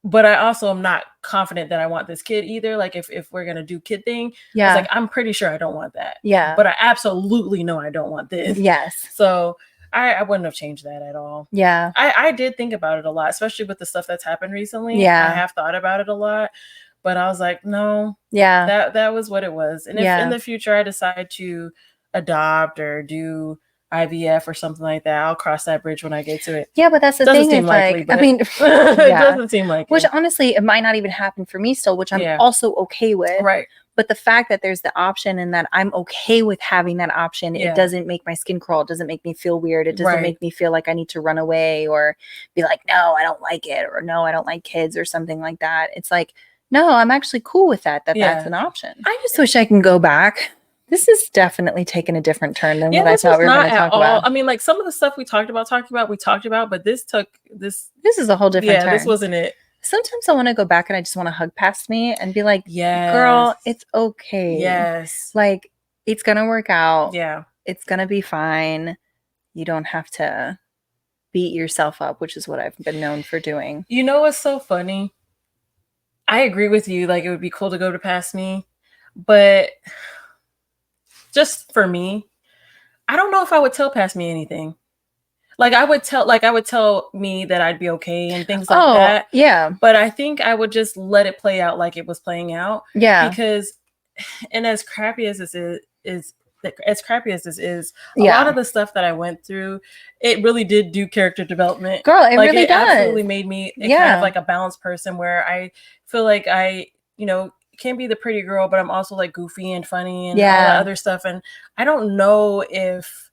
Speaker 2: But I also am not confident that I want this kid either. Like if we're going to do kid thing,
Speaker 1: yeah.
Speaker 2: I was like, I'm pretty sure I don't want that.
Speaker 1: Yeah.
Speaker 2: But I absolutely know I don't want this.
Speaker 1: Yes.
Speaker 2: So I wouldn't have changed that at all.
Speaker 1: Yeah.
Speaker 2: I did think about it a lot, especially with the stuff that's happened recently.
Speaker 1: Yeah.
Speaker 2: I have thought about it a lot, but I was like, no.
Speaker 1: Yeah.
Speaker 2: That was what it was. And if in the future I decide to adopt or do IVF or something like that, I'll cross that bridge when I get to it.
Speaker 1: Yeah, but that's the
Speaker 2: doesn't
Speaker 1: thing.
Speaker 2: Seem likely,
Speaker 1: I mean,
Speaker 2: it doesn't seem like
Speaker 1: which
Speaker 2: it.
Speaker 1: Honestly, it might not even happen for me still, which I'm also okay with.
Speaker 2: Right.
Speaker 1: But the fact that there's the option and that I'm okay with having that option, it doesn't make my skin crawl. It doesn't make me feel weird. It doesn't make me feel like I need to run away or be like, no, I don't like it, or no, I don't like kids or something like that. It's like, no, I'm actually cool with that that's an option. I just wish I can go back. This is definitely taking a different turn than what I thought we were going to talk about.
Speaker 2: I mean, like some of the stuff we talked about, but this
Speaker 1: is a whole different turn.
Speaker 2: This wasn't it.
Speaker 1: Sometimes I want to go back and I just want to hug past me and be like, girl, it's okay.
Speaker 2: Yes.
Speaker 1: Like, it's going to work out.
Speaker 2: Yeah.
Speaker 1: It's going to be fine. You don't have to beat yourself up, which is what I've been known for doing.
Speaker 2: You know what's so funny? I agree with you. Like, it would be cool to go to past me, but just for me, I don't know if I would tell past me anything. Like I would tell me that I'd be okay and things like that.
Speaker 1: Yeah.
Speaker 2: But I think I would just let it play out like it was playing out.
Speaker 1: Yeah.
Speaker 2: Because, and as crappy as this is a lot of the stuff that I went through, it really did do character development.
Speaker 1: Girl, it really does.
Speaker 2: Absolutely made me kind of like a balanced person where I feel like I, can be the pretty girl, but I'm also like goofy and funny and all that other stuff. And I don't know if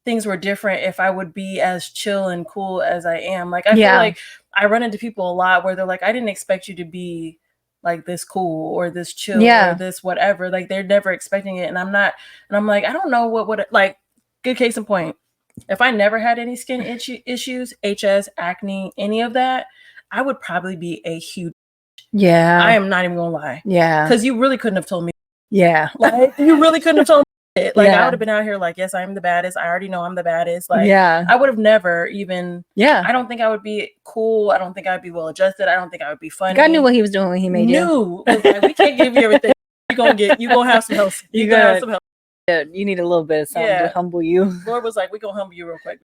Speaker 2: things were different if I would be as chill and cool as I am. Like, I feel like I run into people a lot where they're like, I didn't expect you to be like this cool or this chill or this whatever. Like, they're never expecting it. And I'm not, and I'm like, I don't know what would, like, good case in point. If I never had any skin issues, HS, acne, any of that, I would probably be a huge.
Speaker 1: Yeah.
Speaker 2: I am not even gonna lie.
Speaker 1: Yeah.
Speaker 2: Because you really couldn't have told me.
Speaker 1: Yeah.
Speaker 2: Like, you really couldn't have told me it. Like, I would have been out here like, yes, I am the baddest. I already know I'm the baddest. Like, I would have never even. Yeah. I don't think I would be cool. I don't think I'd be well adjusted. I don't think I would be funny.
Speaker 1: God knew what he was doing when he made you.
Speaker 2: Was like, we can't give you everything. You gonna have some help. You gonna have some help.
Speaker 1: You need a little bit of something to humble you.
Speaker 2: Lord was like, we gonna humble you real quick.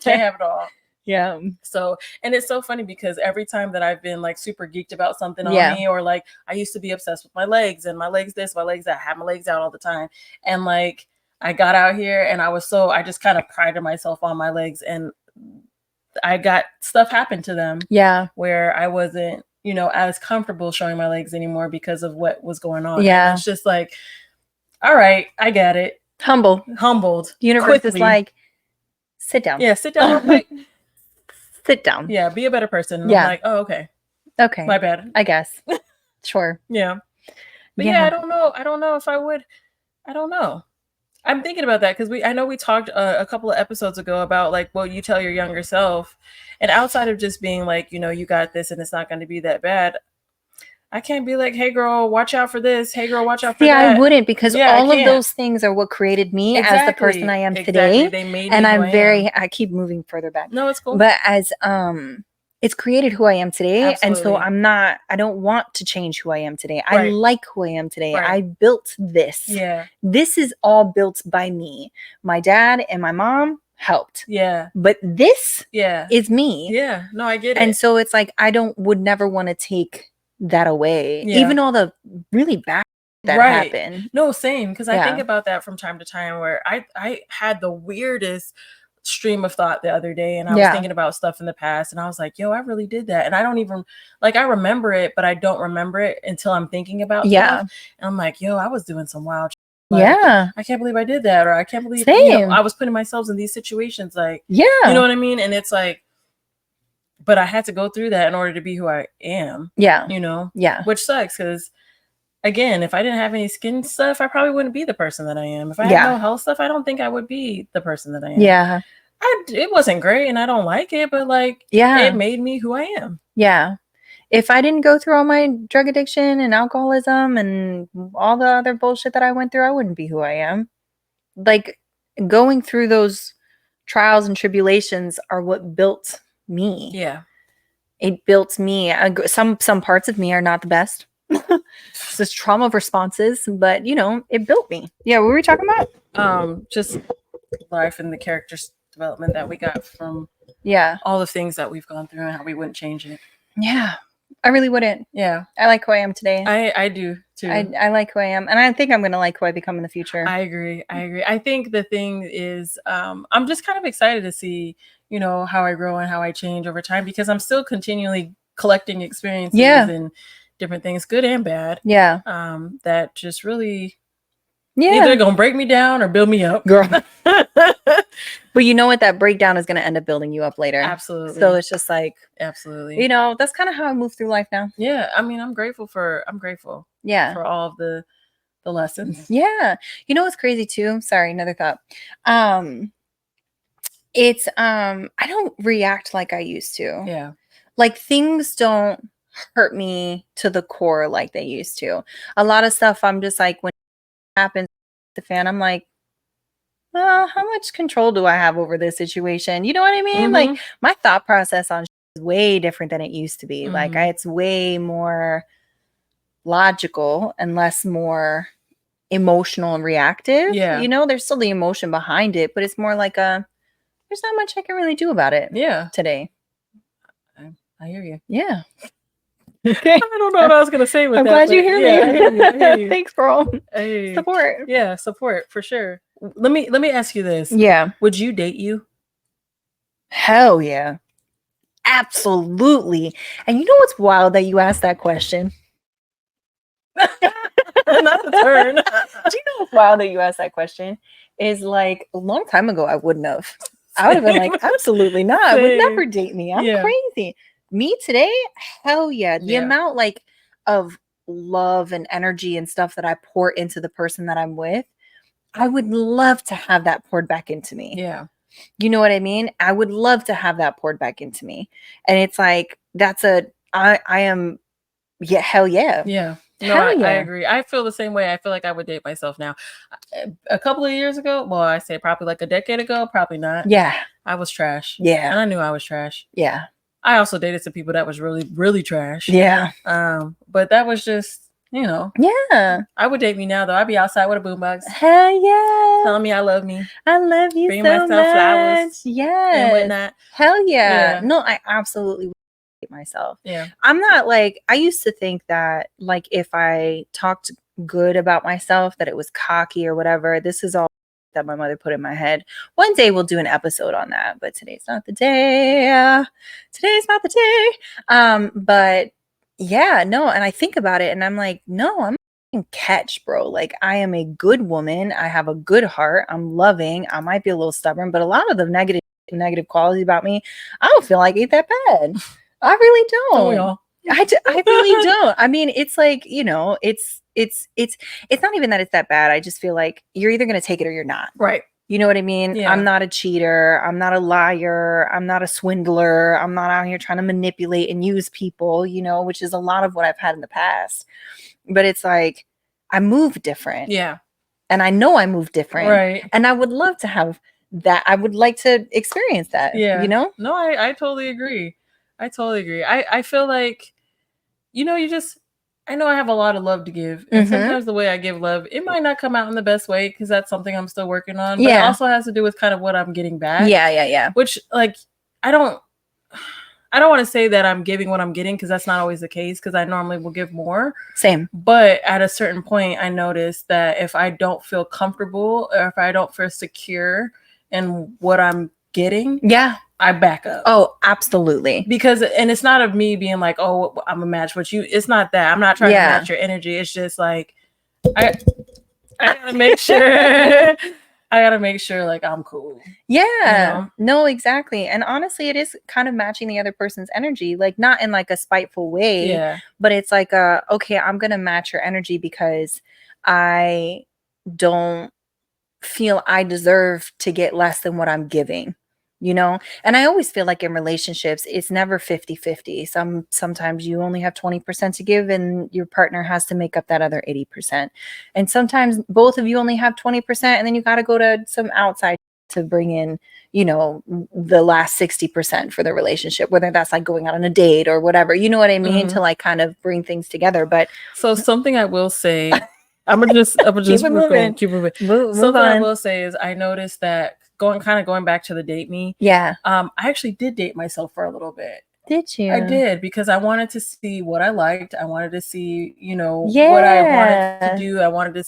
Speaker 2: Can't have it all.
Speaker 1: Yeah.
Speaker 2: So, and it's so funny because every time that I've been like super geeked about something on me, or like I used to be obsessed with my legs and my legs this, my legs that, I had my legs out all the time. And like I got out here and I just kind of prided myself on my legs, and I got stuff happen to them. Yeah. Where I wasn't, as comfortable showing my legs anymore because of what was going on. Yeah. And it's just like, all right, I get it. Humbled.
Speaker 1: Universe quickly. Is like, sit down.
Speaker 2: Yeah, sit down real quick.
Speaker 1: Sit down.
Speaker 2: Yeah, be a better person. And I'm like, oh, okay.
Speaker 1: Okay.
Speaker 2: My bad.
Speaker 1: I guess. Sure.
Speaker 2: Yeah. But I don't know. I don't know if I would. I don't know. I'm thinking about that because I know we talked a couple of episodes ago about like what you tell your younger self. And outside of just being like, you got this and it's not going to be that bad, I can't be like, hey, girl, watch out for this. Hey, girl, watch out for that.
Speaker 1: Yeah, I wouldn't, because all of those things are what created me as the person I am today.
Speaker 2: They made me
Speaker 1: and I keep moving further back.
Speaker 2: No, it's cool.
Speaker 1: But as it's created who I am today. Absolutely. And so I don't want to change who I am today. Right. I like who I am today. Right. I built this. Yeah. This is all built by me. My dad and my mom helped. Yeah. But this is me.
Speaker 2: Yeah. No, I get it.
Speaker 1: And so it's like, would never want to take that away. Yeah. Even all the really bad that happened.
Speaker 2: No, same. Because I think about that from time to time where I had the weirdest stream of thought the other day, and I was thinking about stuff in the past, and I was like, yo, I really did that. And I don't even I remember it, but I don't remember it until I'm thinking about stuff. And I'm like, yo, I was doing some wild I can't believe I did that, or I can't believe I was putting myself in these situations, like you know what I mean? And it's like, but I had to go through that in order to be who I am. Yeah. Which sucks because, again, if I didn't have any skin stuff, I probably wouldn't be the person that I am. If I had no health stuff, I don't think I would be the person that I am. Yeah. It wasn't great and I don't like it, but it made me who I am.
Speaker 1: Yeah. If I didn't go through all my drug addiction and alcoholism and all the other bullshit that I went through, I wouldn't be who I am. going through those trials and tribulations are what built me.
Speaker 2: Yeah.
Speaker 1: It built me. Some parts of me are not the best. It's just trauma responses, but you know, it built me. Yeah, what were we talking about?
Speaker 2: Just life and the character development that we got from all the things that we've gone through and how we wouldn't change it.
Speaker 1: Yeah, I really wouldn't.
Speaker 2: Yeah,
Speaker 1: I like who I am today.
Speaker 2: I do too.
Speaker 1: I like who I am, and I think I'm gonna like who I become in the future.
Speaker 2: I agree. I think the thing is, I'm just kind of excited to see, you know, how I grow and how I change over time, because I'm still continually collecting experiences and different things, good and bad.
Speaker 1: Yeah.
Speaker 2: That just really, either gonna break me down or build me up,
Speaker 1: girl. But you know what? That breakdown is gonna end up building you up later.
Speaker 2: Absolutely.
Speaker 1: So it's just like,
Speaker 2: absolutely.
Speaker 1: You know, that's kind of how I move through life now.
Speaker 2: Yeah. I mean, I'm grateful.
Speaker 1: Yeah.
Speaker 2: For all of the lessons.
Speaker 1: Yeah. You know what's crazy too? Sorry, another thought. It's I don't react like I used to.
Speaker 2: Yeah.
Speaker 1: Like things don't hurt me to the core like they used to. A lot of stuff I'm just like, when it happens to the fan, I'm like, how much control do I have over this situation? You know what I mean?
Speaker 2: Mm-hmm.
Speaker 1: Like my thought process on is way different than it used to be.
Speaker 2: Mm-hmm.
Speaker 1: Like it's way more logical and less more emotional and reactive.
Speaker 2: Yeah.
Speaker 1: You know, there's still the emotion behind it, but it's more like there's not much I can really do about it.
Speaker 2: Yeah.
Speaker 1: Today.
Speaker 2: I hear you.
Speaker 1: Yeah.
Speaker 2: Okay. I don't know what I was gonna say with
Speaker 1: I'm
Speaker 2: that.
Speaker 1: glad you hear me.
Speaker 2: I hear you.
Speaker 1: Thanks, girl. Support.
Speaker 2: Yeah, support for sure. Let me ask you this.
Speaker 1: Yeah.
Speaker 2: Would you date you?
Speaker 1: Hell yeah. Absolutely. And you know what's wild that you asked that question?
Speaker 2: Not the turn.
Speaker 1: Do you know what's wild that you asked that question? Is like a long time ago I wouldn't have. I would have been like, absolutely not. Would never date me. I'm crazy. Me today, hell yeah. The amount like of love and energy and stuff that I pour into the person that I'm with, I would love to have that poured back into me.
Speaker 2: Yeah.
Speaker 1: You know what I mean? I would love to have that poured back into me. And it's like, I am, hell yeah.
Speaker 2: Yeah. No, I agree. I feel the same way. I feel like I would date myself now. A couple of years ago, well, I say probably like a decade ago, probably not.
Speaker 1: Yeah.
Speaker 2: I was trash.
Speaker 1: Yeah.
Speaker 2: And I knew I was trash.
Speaker 1: Yeah.
Speaker 2: I also dated some people that was really, really trash.
Speaker 1: Yeah.
Speaker 2: But that was just, you know.
Speaker 1: Yeah.
Speaker 2: I would date me now though. I'd be outside with a boombox.
Speaker 1: Hell yeah.
Speaker 2: Telling me I love me.
Speaker 1: I love you.
Speaker 2: Bring
Speaker 1: so
Speaker 2: myself
Speaker 1: much.
Speaker 2: flowers.
Speaker 1: Yeah.
Speaker 2: And whatnot.
Speaker 1: Hell yeah. No, I absolutely would date myself.
Speaker 2: Yeah.
Speaker 1: I'm not like, I used to think that like if I talked good about myself, that it was cocky or whatever. This is all that my mother put in my head. One day we'll do an episode on that, but today's not the day. Today's not the day. But yeah, no, and I think about it and I'm like, no, I'm catch, bro. Like I am a good woman. I have a good heart. I'm loving. I might be a little stubborn, but a lot of the negative qualities about me, I don't feel like ain't that bad. I really don't.
Speaker 2: Don't we all?
Speaker 1: I really don't. I mean, it's like, you know, it's not even that it's that bad. I just feel like you're either going to take it or you're not.
Speaker 2: Right.
Speaker 1: You know what I mean?
Speaker 2: Yeah.
Speaker 1: I'm not a cheater. I'm not a liar. I'm not a swindler. I'm not out here trying to manipulate and use people, you know, which is a lot of what I've had in the past. But it's like, I move different.
Speaker 2: Yeah.
Speaker 1: And I know I move different.
Speaker 2: Right.
Speaker 1: And I would love to have that. I would like to experience that.
Speaker 2: Yeah.
Speaker 1: You know?
Speaker 2: No, I totally agree. I feel like, you know, I know I have a lot of love to give. And sometimes the way I give love, it might not come out in the best way because that's something I'm still working on. But it also has to do with kind of what I'm getting back.
Speaker 1: Yeah.
Speaker 2: Which, like, I don't want to say that I'm giving what I'm getting because that's not always the case because I normally will give more.
Speaker 1: Same.
Speaker 2: But at a certain point, I notice that if I don't feel comfortable or if I don't feel secure in what I'm getting, I back up.
Speaker 1: Oh, absolutely.
Speaker 2: Because, and it's not of me being like, oh, I'm a match with you. It's not that. I'm not trying to match your energy. It's just like, I gotta make sure. I gotta make sure like I'm cool.
Speaker 1: Yeah.
Speaker 2: You know?
Speaker 1: No, exactly. And honestly, it is kind of matching the other person's energy, like not in like a spiteful way, but it's like okay, I'm gonna match your energy because I don't feel I deserve to get less than what I'm giving. you know? And I always feel like in relationships, it's never 50-50. Sometimes you only have 20% to give and your partner has to make up that other 80%. And sometimes both of you only have 20% and then you got to go to some outside to bring in, you know, the last 60% for the relationship, whether that's like going out on a date or whatever, you know what I mean? To like kind of bring things together. But
Speaker 2: so something I will say, I'm gonna just keep moving. Something I will say is I noticed that going back to the date me.
Speaker 1: Yeah.
Speaker 2: I actually did date myself for a little bit.
Speaker 1: Did you?
Speaker 2: I did, because I wanted to see what I liked. I wanted to see, you know, what I wanted to do. I wanted to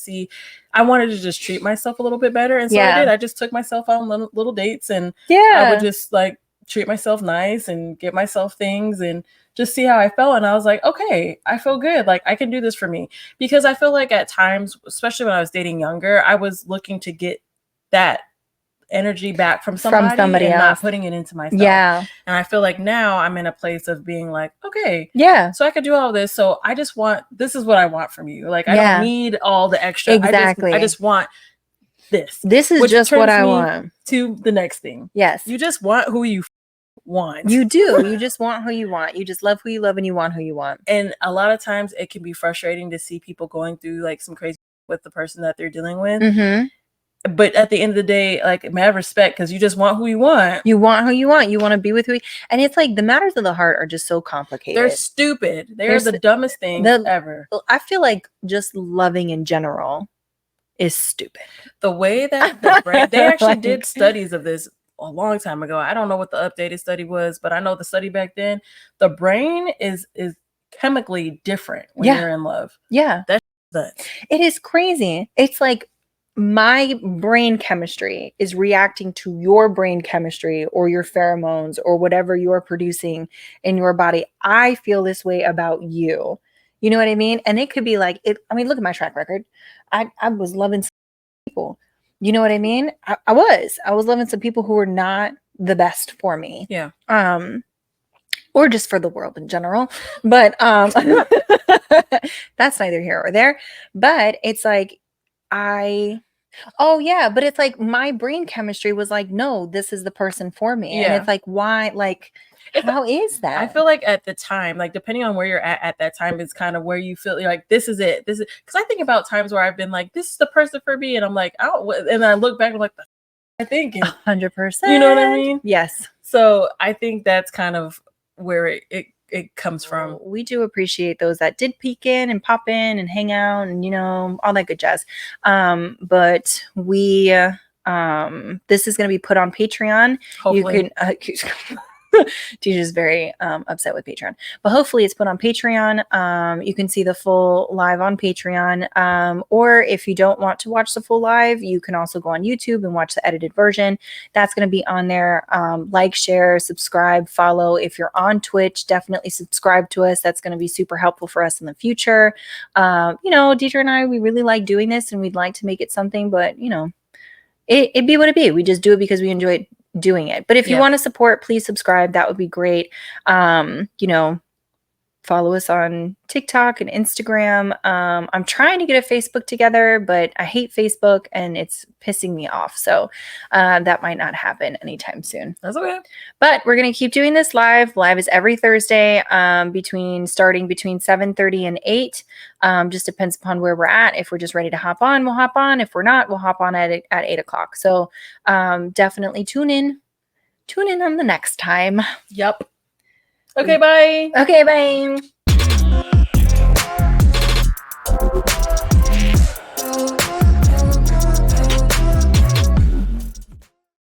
Speaker 2: just treat myself a little bit better. And so I did. I just took myself on little dates, and I would just like treat myself nice and get myself things and just see how I felt. And I was like, okay, I feel good. Like I can do this for me, because I feel like at times, especially when I was dating younger, I was looking to get that energy back from somebody and else, not putting it into myself. Yeah. And I feel like now I'm in a place of being like, okay, yeah, so I could do all this. So this is what I want from you. Like I don't need all the extra. Exactly. I just want this. This is just what I want. To the next thing. Yes. You just want who you want. You do. You just want who you want. You just love who you love and you want who you want. And a lot of times it can be frustrating to see people going through like some crazy with the person that they're dealing with. Mm-hmm. But at the end of the day, like, mad respect, because you just want who you want. You want who you want. You want to be with who and it's like the matters of the heart are just so complicated. They're stupid. They're the dumbest things ever. I feel like just loving in general is stupid. The way that the brain, they actually did studies of this a long time ago. I don't know what the updated study was, but I know the study back then, the brain is chemically different when you're in love. Yeah. That's nuts. It is crazy. It's like my brain chemistry is reacting to your brain chemistry or your pheromones or whatever you're producing in your body. I feel this way about you. You know what I mean? And it could be like, look at my track record. I was loving some people. You know what I mean? I was loving some people who were not the best for me. Yeah. Or just for the world in general. But that's neither here or there. But it's like, but it's like my brain chemistry was like, no, this is the person for me. Yeah. And it's like, why? Like, how is that? I feel like at the time, like depending on where you're at that time, is kind of where you feel like this is it. This is because I think about times where I've been like, this is the person for me, and I'm like, and I look back and I'm like, I think 100%. You know what I mean? Yes. So I think that's kind of where it comes from. We do appreciate those that did peek in and pop in and hang out and, you know, all that good jazz. But we, this is going to be put on Patreon. Hopefully. You can, Tisha's very upset with Patreon, but hopefully it's put on Patreon. You can see the full live on Patreon, or if you don't want to watch the full live, you can also go on YouTube and watch the edited version. That's going to be on there. Like, share, subscribe, follow. If you're on Twitch, definitely subscribe to us. That's going to be super helpful for us in the future. You know, Deidre and I, we really like doing this and we'd like to make it something, but you know, it'd be what it be. We just do it because we enjoy doing it. But if you want to support, please subscribe. That would be great. You know, follow us on TikTok and Instagram. I'm trying to get a Facebook together, but I hate Facebook and it's pissing me off. So that might not happen anytime soon. That's okay. But we're going to keep doing this live. Live is every Thursday starting between 7:30 and 8. Just depends upon where we're at. If we're just ready to hop on, we'll hop on. If we're not, we'll hop on at 8 o'clock. So definitely tune in. Tune in on the next time. Yep. Okay, bye. Okay, bye.